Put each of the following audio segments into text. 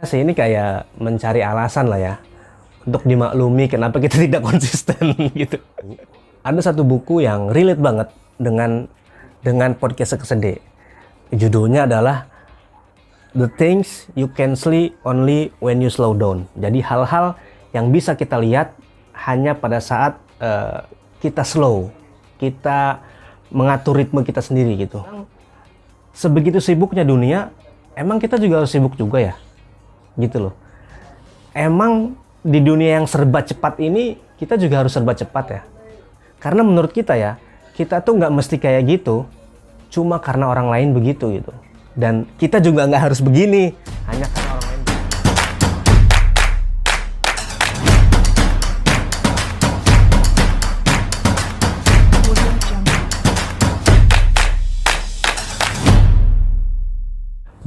Ini kayak mencari alasan lah ya untuk dimaklumi kenapa kita tidak konsisten gitu. Ada satu buku yang relate banget dengan podcast Sekesede. Judulnya adalah The Things You Can See Only When You Slow Down. Jadi hal-hal yang bisa kita lihat hanya pada saat kita slow, kita mengatur ritme kita sendiri gitu. Sebegitu sibuknya dunia, emang kita juga harus sibuk juga ya? Gitu loh. Emang di dunia yang serba cepat ini kita juga harus serba cepat ya? Karena menurut kita ya, kita tuh nggak mesti kayak gitu cuma karena orang lain begitu gitu. Dan kita juga nggak harus begini hanya karena orang lain begitu.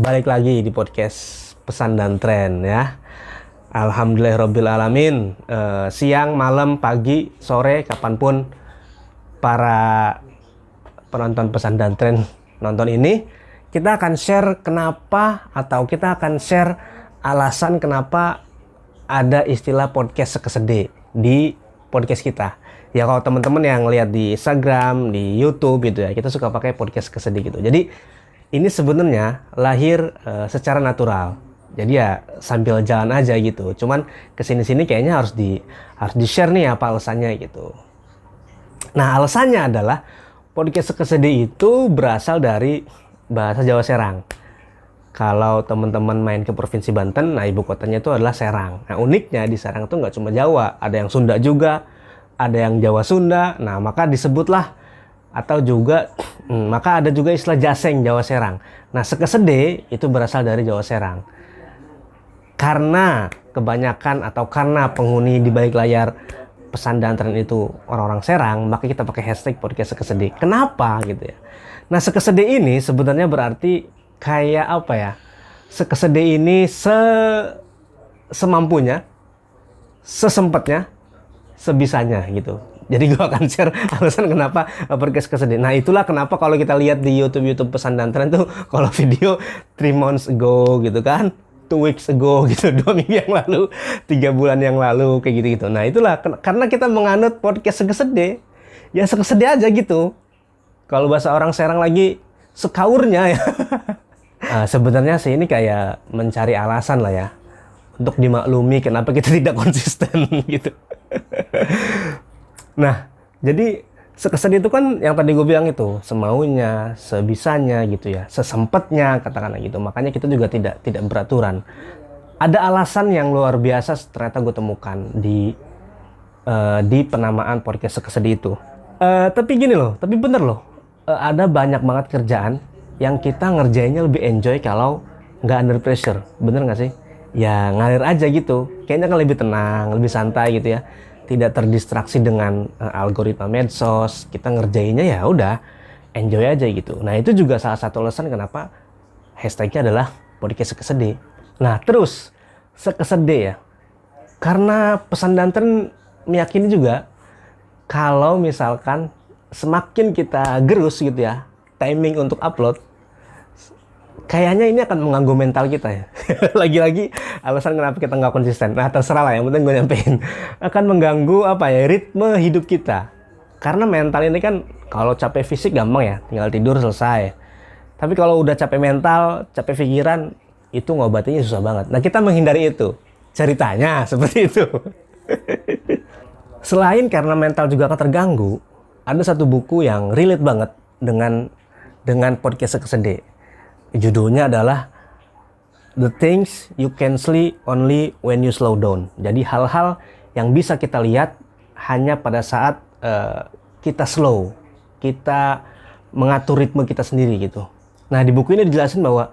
Balik lagi di podcast Pesan dan Tren ya. Alhamdulillahirrabbilalamin. Siang, malam, pagi, sore, kapanpun para penonton Pesan dan Tren nonton ini, kita akan share kenapa, atau kita akan share alasan kenapa ada istilah podcast Sekesede di podcast kita. Ya kalau teman-teman yang lihat di Instagram, di YouTube gitu ya, kita suka pakai podcast Sekesede gitu. Jadi ini sebenarnya lahir secara natural. Jadi ya sambil jalan aja gitu. Cuman kesini-sini kayaknya harus di-share nih apa alasannya gitu. Nah alasannya adalah podcast Sekesede itu berasal dari bahasa Jawa Serang. Kalau teman-teman main ke Provinsi Banten, nah ibu kotanya itu adalah Serang. Nah uniknya di Serang itu nggak cuma Jawa, ada yang Sunda juga, ada yang Jawa Sunda. Nah maka disebutlah atau juga maka ada juga istilah Jaseng Jawa Serang. Nah Sekesede itu berasal dari Jawa Serang. Karena kebanyakan atau karena penghuni di balik layar Pesan dan Tren itu orang-orang Serang, maka kita pakai hashtag podcast Sekesede. Kenapa gitu ya? Nah Sekesede ini sebenarnya berarti kayak apa ya? Sekesede ini semampunya, sesempatnya, sebisanya gitu. Jadi gue akan share alasan kenapa podcast Sekesede. Nah itulah kenapa kalau kita lihat di YouTube Pesan dan Tren tuh kalau video 3 months ago gitu kan, 2 weeks ago gitu, 2 minggu yang lalu, 3 bulan yang lalu, kayak gitu-gitu. Nah itulah karena kita menganut podcast Sekesede, ya Sekesede aja gitu. Kalau bahasa orang Serang lagi, sekaurnya ya. Sebenarnya sih ini kayak mencari alasan lah ya untuk dimaklumi kenapa kita tidak konsisten gitu. Nah, jadi Sekesede itu kan yang tadi gue bilang itu semaunya, sebisanya gitu ya, sesempatnya katakanlah gitu. Makanya kita juga tidak beraturan. Ada alasan yang luar biasa ternyata gue temukan di penamaan podcast Sekesede itu. Tapi gini loh, tapi bener loh, ada banyak banget kerjaan yang kita ngerjainnya lebih enjoy kalau nggak under pressure. Bener nggak sih? Ya ngalir aja gitu. Kayaknya kan lebih tenang, lebih santai gitu ya. Tidak terdistraksi dengan algoritma medsos. Kita ngerjainnya ya udah enjoy aja gitu. Nah itu juga salah satu alasan kenapa hashtagnya adalah podcast Sekesede. Nah terus Sekesede ya, karena Pesan dan Tren meyakini juga kalau misalkan semakin kita gerus gitu ya timing untuk upload, kayaknya ini akan mengganggu mental kita ya. Lagi-lagi alasan kenapa kita nggak konsisten. Nah terserah lah, yang penting gue nyampein. Akan mengganggu apa ya, ritme hidup kita. Karena mental ini kan kalau capek fisik gampang ya, tinggal tidur selesai. Tapi kalau udah capek mental, capek pikiran, itu ngobatinya susah banget. Nah kita menghindari itu. Ceritanya seperti itu. Selain karena mental juga akan terganggu, ada satu buku yang relate banget dengan podcast Sekesede. Judulnya adalah The Things You Can See Only When You Slow Down. Jadi hal-hal yang bisa kita lihat hanya pada saat kita slow, kita mengatur ritme kita sendiri gitu. Nah di buku ini dijelasin bahwa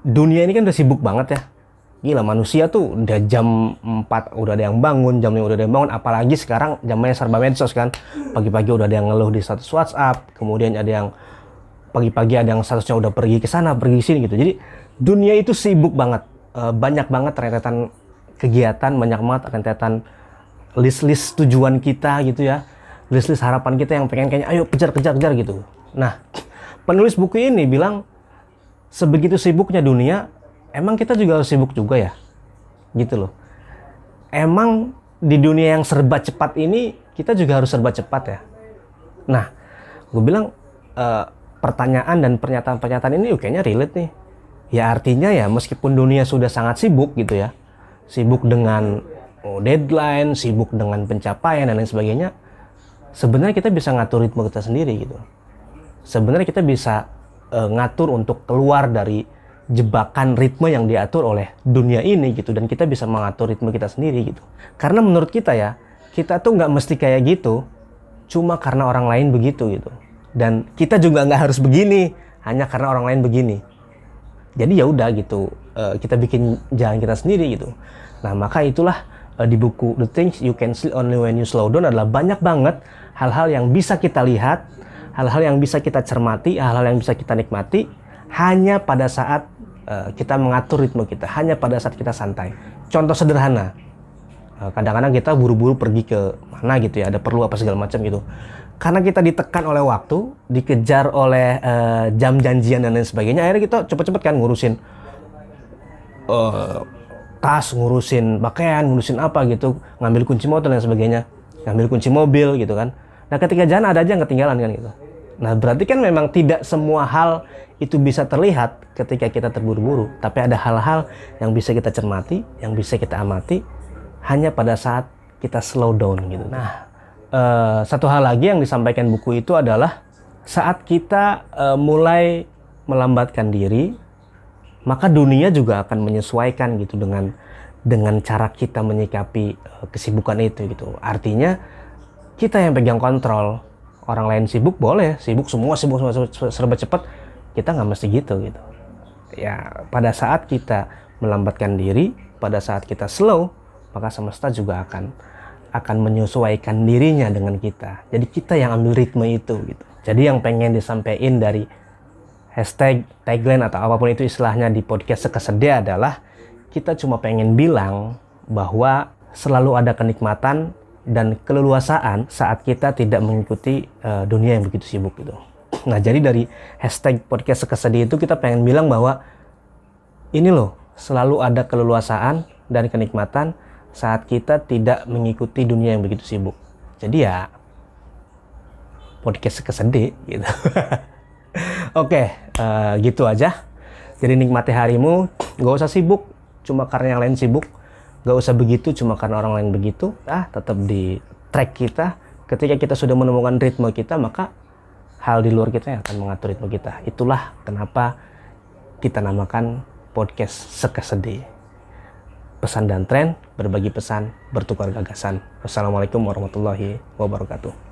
dunia ini kan udah sibuk banget ya. Gila, manusia tuh udah jam 4 udah ada yang bangun, jam 5 udah ada yang bangun. Apalagi sekarang zamannya serba medsos kan. Pagi-pagi udah ada yang ngeluh di status WhatsApp, kemudian ada yang pagi-pagi ada yang statusnya udah pergi ke sana, pergi sini gitu. Jadi dunia itu sibuk banget, banyak banget rentetan kegiatan, banyak banget rentetan list-list tujuan kita gitu ya, list-list harapan kita yang pengen kayaknya ayo kejar gitu. Nah, penulis buku ini bilang sebegitu sibuknya dunia, emang kita juga harus sibuk juga ya? gitu loh. Emang di dunia yang serba cepat ini kita juga harus serba cepat ya. Nah, gue bilang pertanyaan dan pernyataan-pernyataan ini kayaknya relate nih. Ya artinya ya meskipun dunia sudah sangat sibuk gitu ya, sibuk dengan deadline, sibuk dengan pencapaian dan lain sebagainya, sebenarnya kita bisa ngatur ritme kita sendiri gitu. Sebenarnya kita bisa ngatur untuk keluar dari jebakan ritme yang diatur oleh dunia ini gitu, dan kita bisa mengatur ritme kita sendiri gitu. Karena menurut kita ya, kita tuh nggak mesti kayak gitu cuma karena orang lain begitu gitu, dan kita juga nggak harus begini hanya karena orang lain begini. Jadi ya udah gitu, kita bikin jalan kita sendiri gitu. Nah maka itulah di buku The Things You Can See Only When You Slow Down adalah banyak banget hal-hal yang bisa kita lihat, hal-hal yang bisa kita cermati, hal-hal yang bisa kita nikmati hanya pada saat kita mengatur ritme kita, hanya pada saat kita santai. Contoh sederhana, kadang-kadang kita buru-buru pergi ke mana gitu ya, ada perlu apa segala macam gitu. Karena kita ditekan oleh waktu, dikejar oleh jam janjian dan lain sebagainya, akhirnya kita cepet-cepet kan ngurusin tas, ngurusin pakaian, ngurusin apa gitu, ngambil kunci motor dan sebagainya, ngambil kunci mobil gitu kan. Nah ketika jalan ada aja yang ketinggalan kan gitu. Nah berarti kan memang tidak semua hal itu bisa terlihat ketika kita terburu-buru, tapi ada hal-hal yang bisa kita cermati, yang bisa kita amati hanya pada saat kita slow down gitu. Nah satu hal lagi yang disampaikan buku itu adalah saat kita mulai melambatkan diri, maka dunia juga akan menyesuaikan gitu dengan cara kita menyikapi kesibukan itu gitu. Artinya kita yang pegang kontrol. Orang lain sibuk boleh, sibuk semua serba cepat. Kita nggak mesti gitu. Ya pada saat kita melambatkan diri, pada saat kita slow, maka semesta juga akan menyesuaikan dirinya dengan kita. Jadi kita yang ambil ritme itu gitu. Jadi yang pengen disampaikan dari hashtag, tagline atau apapun itu istilahnya di podcast Sekesedih adalah kita cuma pengen bilang bahwa selalu ada kenikmatan dan keleluasaan saat kita tidak mengikuti dunia yang begitu sibuk gitu. Nah jadi dari hashtag podcast Sekesedih itu kita pengen bilang bahwa ini loh, selalu ada keleluasaan dan kenikmatan saat kita tidak mengikuti dunia yang begitu sibuk. Jadi ya podcast Sekesedih gitu. Oke, gitu aja. Jadi nikmati harimu, gak usah sibuk cuma karena yang lain sibuk, gak usah begitu cuma karena orang lain begitu. Tetap di track kita. Ketika kita sudah menemukan ritme kita, maka hal di luar kita yang akan mengatur ritme kita. Itulah kenapa kita namakan podcast Sekesedih. Pesan dan tren, berbagi pesan, bertukar gagasan. Wassalamualaikum warahmatullahi wabarakatuh.